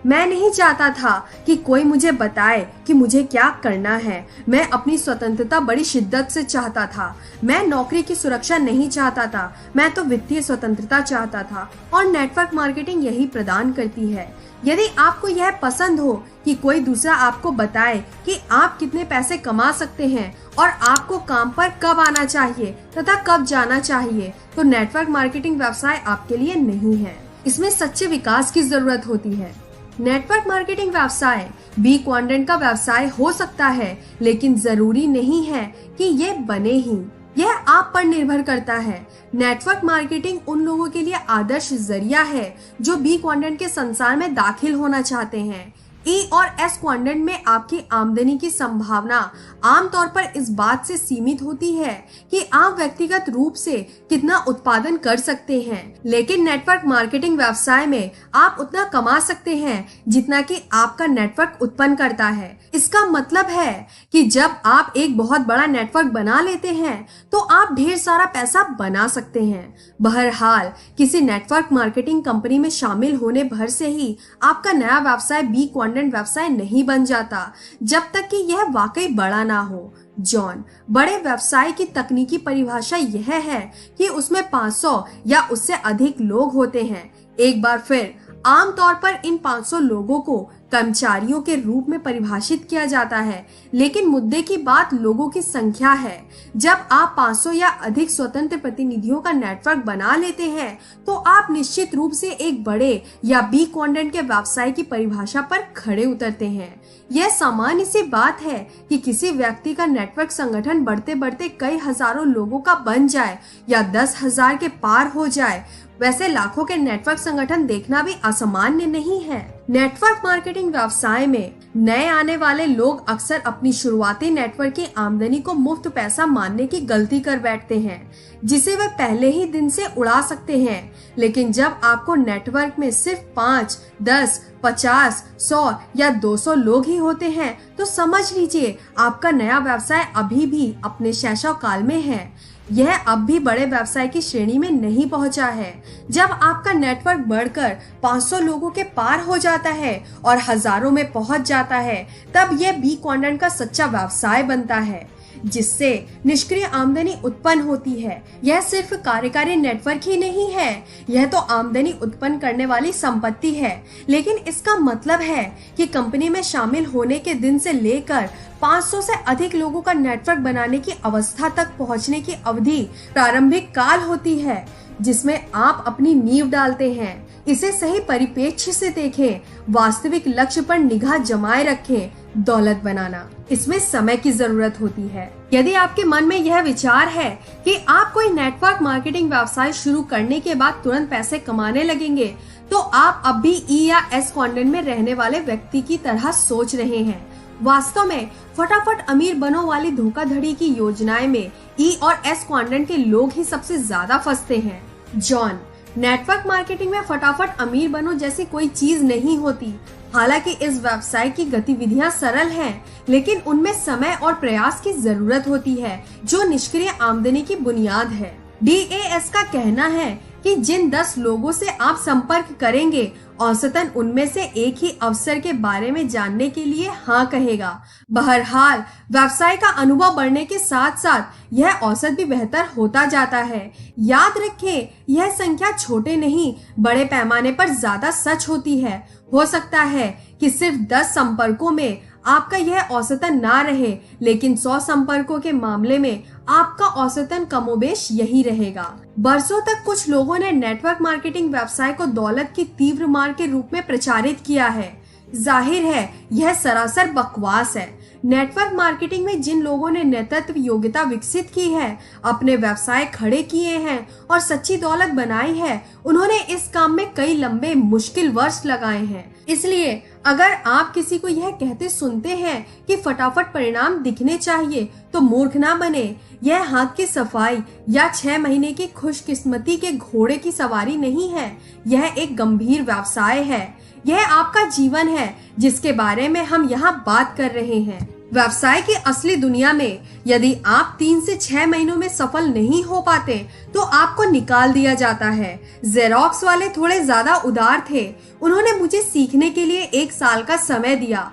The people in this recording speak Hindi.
मैं नहीं चाहता था कि कोई मुझे बताए कि मुझे क्या करना है। मैं अपनी स्वतंत्रता बड़ी शिद्दत से चाहता था। मैं नौकरी की सुरक्षा नहीं चाहता था, मैं तो वित्तीय स्वतंत्रता चाहता था और नेटवर्क मार्केटिंग यही प्रदान करती है। यदि आपको यह पसंद हो कि कोई दूसरा आपको बताए कि आप कितने पैसे कमा सकते हैं और आपको काम पर कब आना चाहिए तथा कब जाना चाहिए, तो नेटवर्क मार्केटिंग व्यवसाय आपके लिए नहीं है। इसमें सच्चे विकास की जरूरत होती है। नेटवर्क मार्केटिंग व्यवसाय बी क्वाड्रेंट का व्यवसाय हो सकता है, लेकिन जरूरी नहीं है कि ये बने ही। यह आप पर निर्भर करता है। नेटवर्क मार्केटिंग उन लोगों के लिए आदर्श जरिया है जो बी क्वाड्रेंट के संसार में दाखिल होना चाहते हैं। ई और एस क्वाड्रेंट में आपकी आमदनी की संभावना आमतौर पर इस बात से सीमित होती है कि आप व्यक्तिगत रूप से कितना उत्पादन कर सकते हैं, लेकिन नेटवर्क मार्केटिंग व्यवसाय में आप उतना कमा सकते हैं जितना कि आपका नेटवर्क उत्पन्न करता है। इसका मतलब है कि जब आप एक बहुत बड़ा नेटवर्क बना लेते हैं तो आप ढेर सारा पैसा बना सकते हैं। बहरहाल, किसी नेटवर्क मार्केटिंग कंपनी में शामिल होने भर से ही आपका नया व्यवसाय बी क्वाड्रेंट व्यवसाय नहीं बन जाता, जब तक कि यह वाकई बड़ा ना हो। जॉन, बड़े व्यवसाय की तकनीकी परिभाषा यह है कि उसमें 500 या उससे अधिक लोग होते हैं। एक बार फिर, आमतौर पर इन 500 लोगों को कर्मचारियों के रूप में परिभाषित किया जाता है, लेकिन मुद्दे की बात लोगों की संख्या है। जब आप 500 या अधिक स्वतंत्र प्रतिनिधियों का नेटवर्क बना लेते हैं, तो आप निश्चित रूप से एक बड़े या बी क्वाड्रेंट के व्यवसाय की परिभाषा पर खड़े उतरते हैं। यह सामान्य सी बात है कि किसी व्यक्ति का नेटवर्क संगठन बढ़ते बढ़ते कई हजारों लोगों का बन जाए या 10,000 के पार हो जाए। वैसे लाखों के नेटवर्क संगठन देखना भी असामान्य नहीं है। नेटवर्क मार्केटिंग व्यवसाय में नए आने वाले लोग अक्सर अपनी शुरुआती नेटवर्क की आमदनी को मुफ्त पैसा मानने की गलती कर बैठते हैं, जिसे वे पहले ही दिन से उड़ा सकते हैं। लेकिन जब आपको नेटवर्क में सिर्फ 5, 10, 50, 100 या 200 लोग ही होते हैं, तो समझ लीजिए आपका नया व्यवसाय अभी भी अपने शैशव काल में है। यह अब भी बड़े व्यवसाय की श्रेणी में नहीं पहुंचा है। जब आपका नेटवर्क बढ़कर 500 लोगों के पार हो जाता है और हजारों में पहुंच जाता है, तब यह बी क्वाड्रेंट का सच्चा व्यवसाय बनता है, जिससे निष्क्रिय आमदनी उत्पन्न होती है। यह सिर्फ कार्यकारी नेटवर्क ही नहीं है, यह तो आमदनी उत्पन्न करने वाली संपत्ति है। लेकिन इसका मतलब है कि कंपनी में शामिल होने के दिन से लेकर 500 से अधिक लोगों का नेटवर्क बनाने की अवस्था तक पहुंचने की अवधि प्रारंभिक काल होती है, जिसमें आप अपनी नींव डालते हैं। इसे सही परिप्रेक्ष्य से देखें, वास्तविक लक्ष्य पर निगाह जमाए रखें। दौलत बनाना, इसमें समय की जरूरत होती है। यदि आपके मन में यह विचार है कि आप कोई नेटवर्क मार्केटिंग व्यवसाय शुरू करने के बाद तुरंत पैसे कमाने लगेंगे, तो आप अब भी ई या एस क्वाड्रेंट में रहने वाले व्यक्ति की तरह सोच रहे हैं। वास्तव में फटाफट अमीर बनो वाली धोखाधड़ी की योजनाएं में ई और एस क्वाड्रेंट के लोग ही सबसे ज्यादा फंसते हैं। जॉन, नेटवर्क मार्केटिंग में फटाफट अमीर बनो जैसी कोई चीज नहीं होती। हालांकि इस व्यवसाय की गतिविधियां सरल हैं, लेकिन उनमें समय और प्रयास की जरूरत होती है, जो निष्क्रिय आमदनी की बुनियाद है। DAS का कहना है कि जिन 10 लोगों से आप संपर्क करेंगे, औसतन उनमें से एक ही अवसर के बारे में जानने के लिए हाँ कहेगा। बहरहाल, व्यवसाय का अनुभव बढ़ने के साथ साथ यह औसत भी बेहतर होता जाता है। याद रखें, यह संख्या छोटे नहीं, बड़े पैमाने पर ज्यादा सच होती है। हो सकता है कि सिर्फ 10 संपर्कों में आपका यह औसतन ना रहे, लेकिन 100 संपर्कों के मामले में आपका औसतन कमोबेश यही रहेगा। बरसों तक कुछ लोगों ने नेटवर्क मार्केटिंग व्यवसाय को दौलत की तीव्र मार के रूप में प्रचारित किया है। जाहिर है, यह सरासर बकवास है। नेटवर्क मार्केटिंग में जिन लोगों ने नेतृत्व योग्यता विकसित की है, अपने व्यवसाय खड़े किए हैं और सच्ची दौलत बनाई है, उन्होंने इस काम में कई लंबे मुश्किल वर्ष लगाए हैं। इसलिए अगर आप किसी को यह कहते सुनते हैं कि फटाफट परिणाम दिखने चाहिए, तो मूर्ख ना बने। यह हाथ की सफाई या 6 महीने की खुशकिस्मती के घोड़े की सवारी नहीं है। यह एक गंभीर व्यवसाय है। यह आपका जीवन है, जिसके बारे में हम यहाँ बात कर रहे हैं। व्यवसाय की असली दुनिया में यदि आप 3 से 6 महीनों में सफल नहीं हो पाते, तो आपको निकाल दिया जाता है। जेरोक्स वाले थोड़े ज्यादा उदार थे। उन्होंने मुझे सीखने के लिए 1 साल का समय दिया।